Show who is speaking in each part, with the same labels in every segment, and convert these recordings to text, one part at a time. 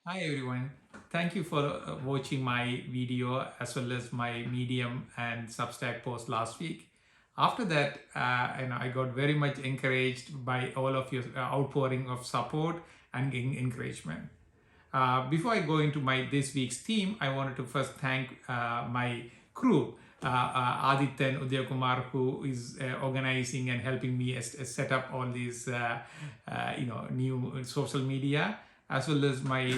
Speaker 1: Hi everyone. Thank you for watching my video as well as my Medium and Substack post last week. After that, I got very much encouraged by all of your outpouring of support and encouragement. Before I go into my this week's theme, I wanted to first thank my crew, Aditya and Udaya Kumar, who is organizing and helping me set up all these, new social media, as well as my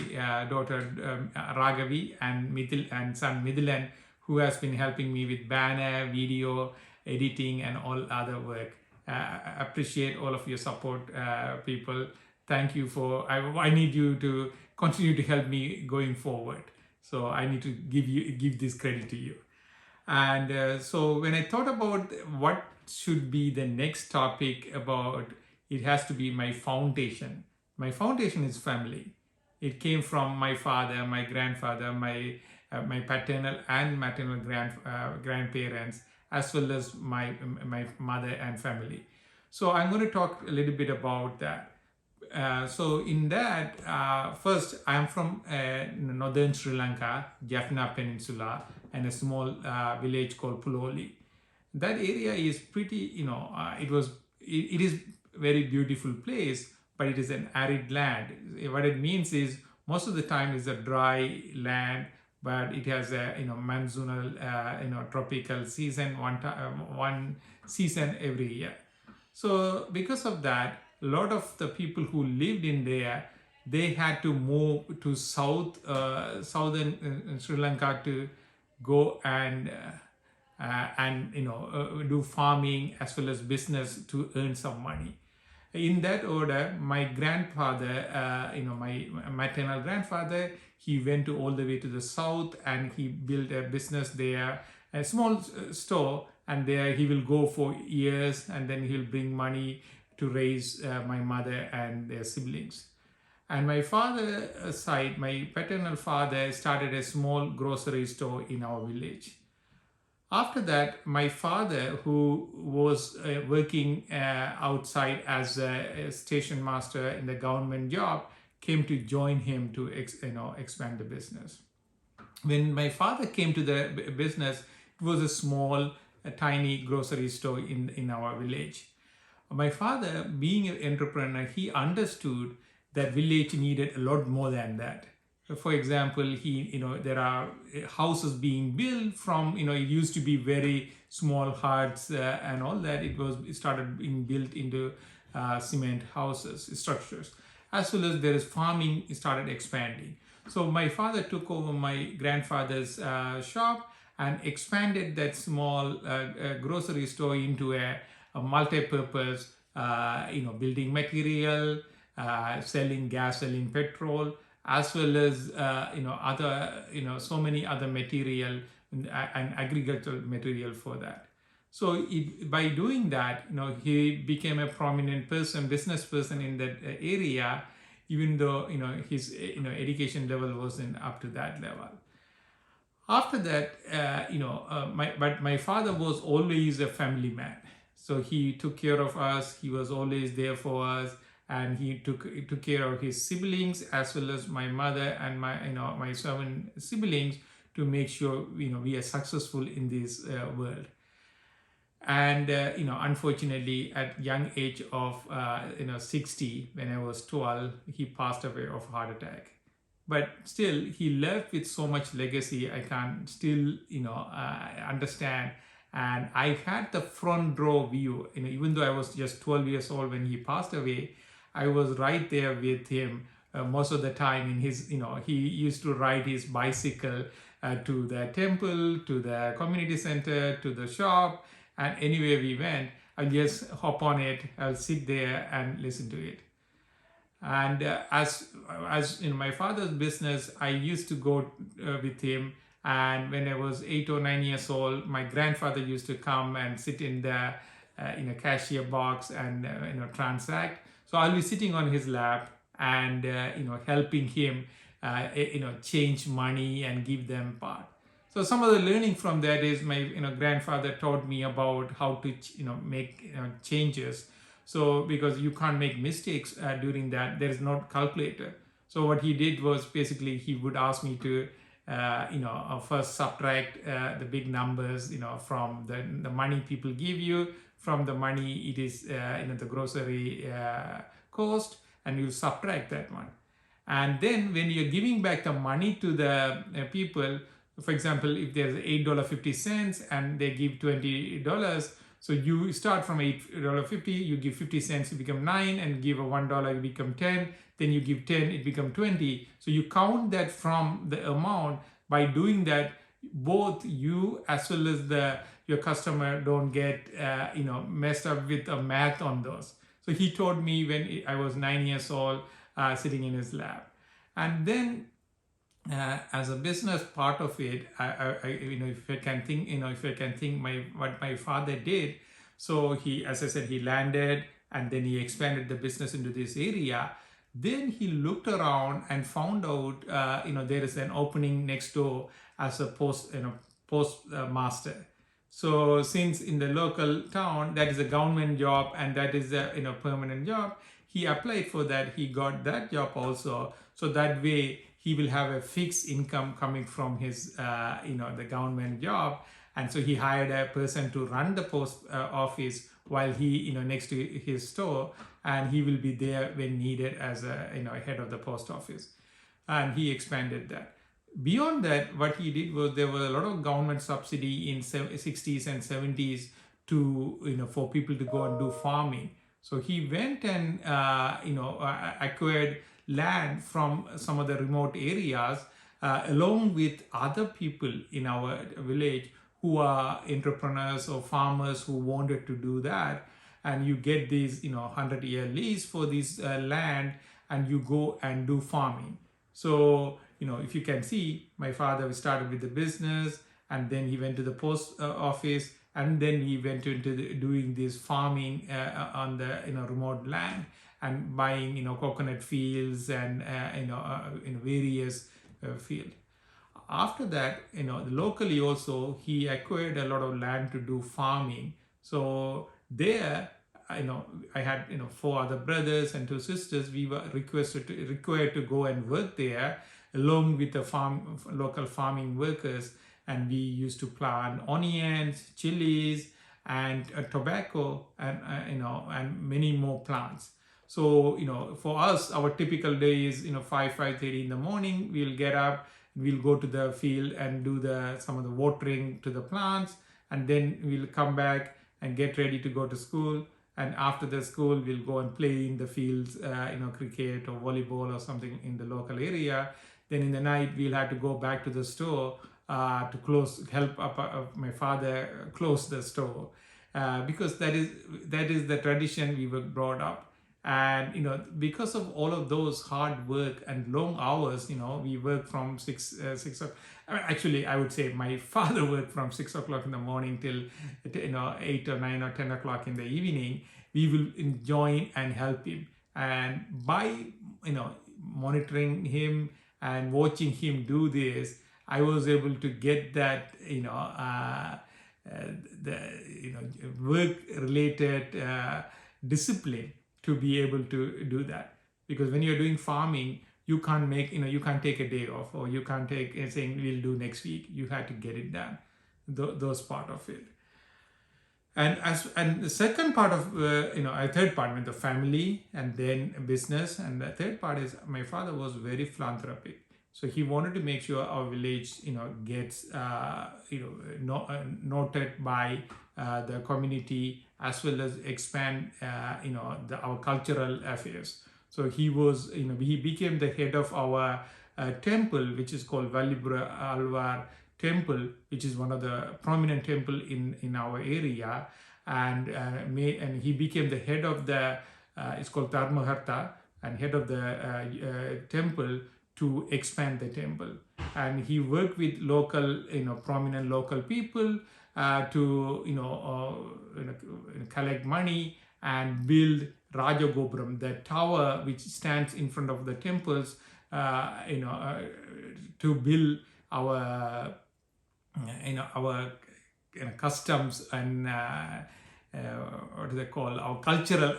Speaker 1: daughter Ragavi and Mithil and son Midhilan, who has been helping me with banner, video editing, and all other work. I appreciate all of your support, people. Thank you for. I need you to continue to help me going forward. So I need to give this credit to you. And so when I thought about what should be the next topic about, it has to be my foundation. My foundation is family. It came from my father, my grandfather, my paternal and maternal grandparents, as well as my mother and family. So I'm going to talk a little bit about that. So in that, first I'm from northern Sri Lanka, Jaffna Peninsula, and a small village called Puloli. That area is pretty, it is very beautiful place, but it is an arid land. What it means is most of the time is a dry land, but it has a monsoonal, tropical season, one season every year. So because of that, a lot of the people who lived in there, they had to move to southern Sri Lanka to go and do farming as well as business to earn some money. In that order, my grandfather, my maternal grandfather, he went to all the way to the south and he built a business there, a small store, and there he will go for years and then he'll bring money to raise my mother and their siblings. And my father's side, my paternal father started a small grocery store in our village. After that, my father, who was working outside as a station master in the government job, came to join him to expand the business. When my father came to the business, it was a small, a tiny grocery store in our village. My father, being an entrepreneur, he understood that village needed a lot more than that. For example, there are houses being built from, it used to be very small huts and all that. It started being built into cement houses, structures. As well as there is farming, it started expanding. So my father took over my grandfather's shop and expanded that small grocery store into a multi-purpose, building material, selling gas, selling petrol, as well as other so many other material and agricultural material for that. So by doing that, he became a prominent person, business person in that area, even though his education level wasn't up to that level. After that, but my father was always a family man. So he took care of us. He was always there for us, and he took care of his siblings as well as my mother and my 7 siblings to make sure we are successful in this world. And unfortunately, at young age of 60, when I was 12, he passed away of heart attack. But still, he left with so much legacy. I can still understand. And I had the front row view. Even though I was just 12 years old when he passed away, I was right there with him most of the time. In his, he used to ride his bicycle to the temple, to the community center, to the shop, and anywhere we went, I'll just hop on it. I'll sit there and listen to it. And as in my father's business, I used to go with him. And when I was 8 or 9 years old, my grandfather used to come and sit in the cashier box and transact. So I'll be sitting on his lap and helping him change money and give them part. So some of the learning from that is my grandfather taught me about how to make changes. So because you can't make mistakes during that, there is no calculator. So what he did was basically he would ask me to first subtract the big numbers, from the money people give you, from the money it is, the grocery cost, and you subtract that one. And then when you're giving back the money to the people, for example, if there's $8.50 and they give $20, so you start from $8.50, you give 50 cents, it become 9, and give a $1, it become 10, then you give 10, it become 20. So you count that from the amount. By doing that, both you as well as your customer don't get messed up with the math on those. So he told me when I was 9 years old, sitting in his lab. And then as a business part of it, if I can think what my father did. So he, as I said, he landed and then he expanded the business into this area. Then he looked around and found out, there is an opening next door as a postmaster. So since in the local town, that is a government job and that is a permanent job, he applied for that. He got that job also. So that way he will have a fixed income coming from his, the government job. And so he hired a person to run the post office while he, next to his store, and he will be there when needed as a, head of the post office. And he expanded that. Beyond that, what he did was there was a lot of government subsidy in 60s and 70s to, for people to go and do farming. So he went and, acquired land from some of the remote areas, along with other people in our village who are entrepreneurs or farmers who wanted to do that. And you get these, 100-year lease for this land, and you go and do farming. So, if you can see, my father started with the business, and then he went to the post office, and then he went into doing this farming on the remote land and buying coconut fields and various fields. After that, locally also he acquired a lot of land to do farming. So there, I had 4 other brothers and 2 sisters. We were required to go and work there along with the local farming workers, and we used to plant onions, chilies, and tobacco, and and many more plants. So for us, our typical day is 5:30 in the morning. We'll get up, we'll go to the field and do some of the watering to the plants, and then we'll come back and get ready to go to school. And after the school, we'll go and play in the fields, cricket or volleyball or something in the local area. Then in the night, we'll have to go back to the store to help my father close the store, because that is the tradition we were brought up. And because of all of those hard work and long hours, we work from 6 actually I would say my father worked from 6 o'clock in the morning till 8 or 9 or 10 o'clock in the evening. We will join and help him, and by monitoring him and watching him do this, I was able to get that work related discipline to be able to do that. Because when you're doing farming, you can't take a day off, or you can't take saying we'll do next week. You have to get it done, those part of it. And the second part of a third part with the family, and then business, and the third part is my father was very philanthropic. So he wanted to make sure our village gets noted by the community, as well as expand our cultural affairs. So he became the head of our temple, which is called Valibra temple, which is one of the prominent temple in our area, and he became the head of the it's called Dharmaharta, and head of the temple to expand the temple. And he worked with local prominent local people to collect money and build Rajagopura, the tower which stands in front of the temples, to build our customs and what do they call, our cultural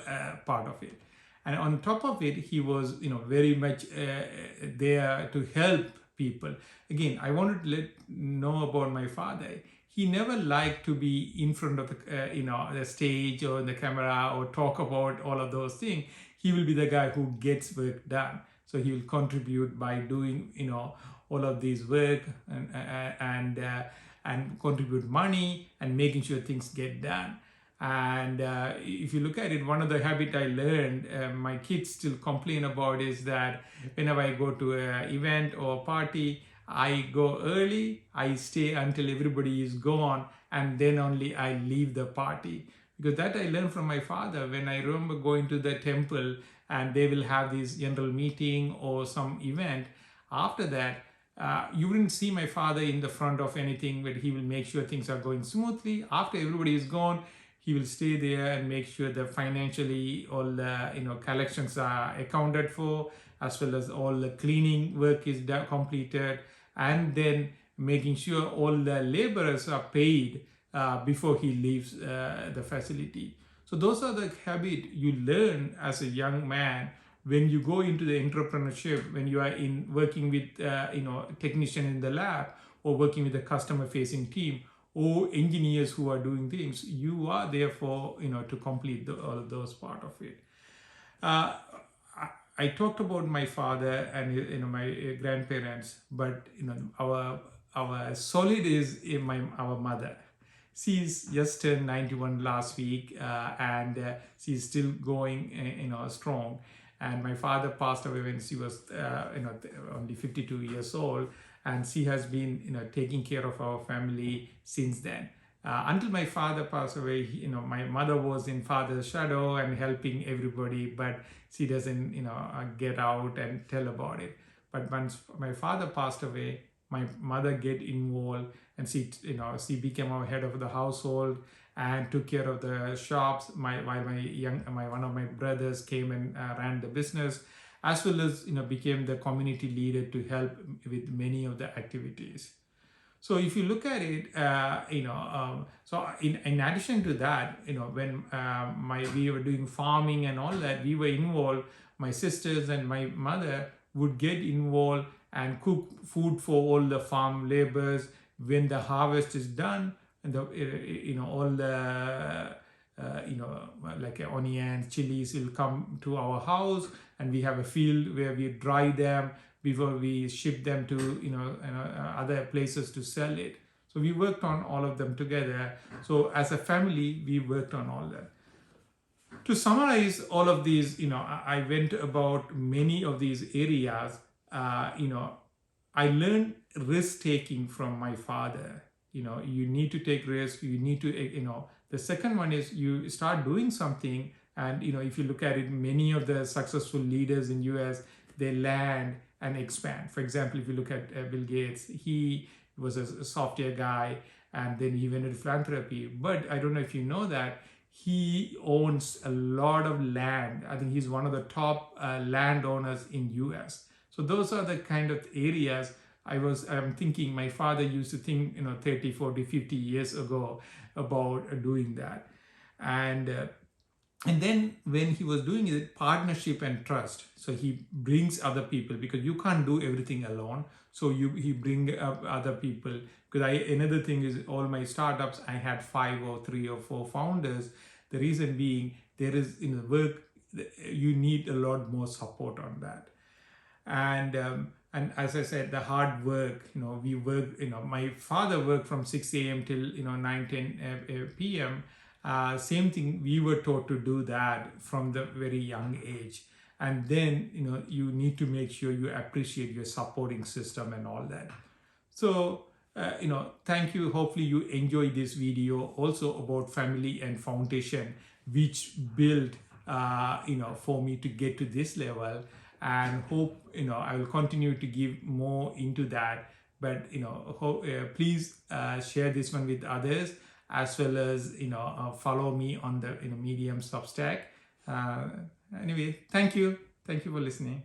Speaker 1: part of it. And on top of it, he was, very much there to help people. Again, I wanted to know about my father. He never liked to be in front of the stage or the camera or talk about all of those things. He will be the guy who gets work done. So he will contribute by doing, all of these work and contribute money and making sure things get done. And if you look at it, one of the habits I learned, my kids still complain about, is that whenever I go to an event or party, I go early, I stay until everybody is gone, and then only I leave the party. Because that I learned from my father. When I remember going to the temple and they will have this general meeting or some event, after that, you wouldn't see my father in the front of anything, but he will make sure things are going smoothly. After everybody is gone, he will stay there and make sure that financially all the collections are accounted for, as well as all the cleaning work is completed, and then making sure all the laborers are paid before he leaves the facility. So those are the habits you learn as a young man when you go into the entrepreneurship, when you are working with technician in the lab, or working with a customer facing team, or engineers who are doing things. You are there for to complete all of those part of it. I talked about my father and my grandparents, but our solid is our mother. She's just turned 91 last week, and she's still going strong. And my father passed away when she was only 52 years old, and she has been taking care of our family since then. Until my father passed away, my mother was in father's shadow and helping everybody, but she doesn't get out and tell about it. But once my father passed away, my mother get involved, and she became our head of the household and took care of the shops. While one of my brothers came and ran the business, as well as became the community leader to help with many of the activities. So if you look at it, so in addition to that, when we were doing farming and all that, we were involved. My sisters and my mother would get involved and cook food for all the farm laborers. When the harvest is done, and all the like onions, chilies will come to our house, and we have a field where we dry them before we ship them to other places to sell it. So we worked on all of them together. So as a family, we worked on all that. To summarize all of these, I went about many of these areas. I learned risk taking from my father. You need to take risks. You need to, the second one is you start doing something. And, if you look at it, many of the successful leaders in US, they land and expand. For example, if you look at Bill Gates, he was a software guy, and then he went into philanthropy. But I don't know if you know that he owns a lot of land. I think he's one of the top landowners in US. So those are the kind of areas I'm thinking my father used to think 30, 40, 50 years ago about doing that. And then when he was doing it, partnership and trust. So he brings other people, because you can't do everything alone. So he bring up other people. Because another thing is, all my startups, I had 5 or 3 or 4 founders. The reason being, there is work, you need a lot more support on that. And as I said, the hard work, we work, my father worked from 6 a.m. till 9, 10 p.m. Same thing, we were taught to do that from the very young age. And then you need to make sure you appreciate your supporting system and all that. So thank you. Hopefully you enjoy this video also about family and foundation, which built for me to get to this level. And hope I will continue to give more into that. But please share this one with others, as well as follow me on the Medium Substack. Anyway, thank you for listening.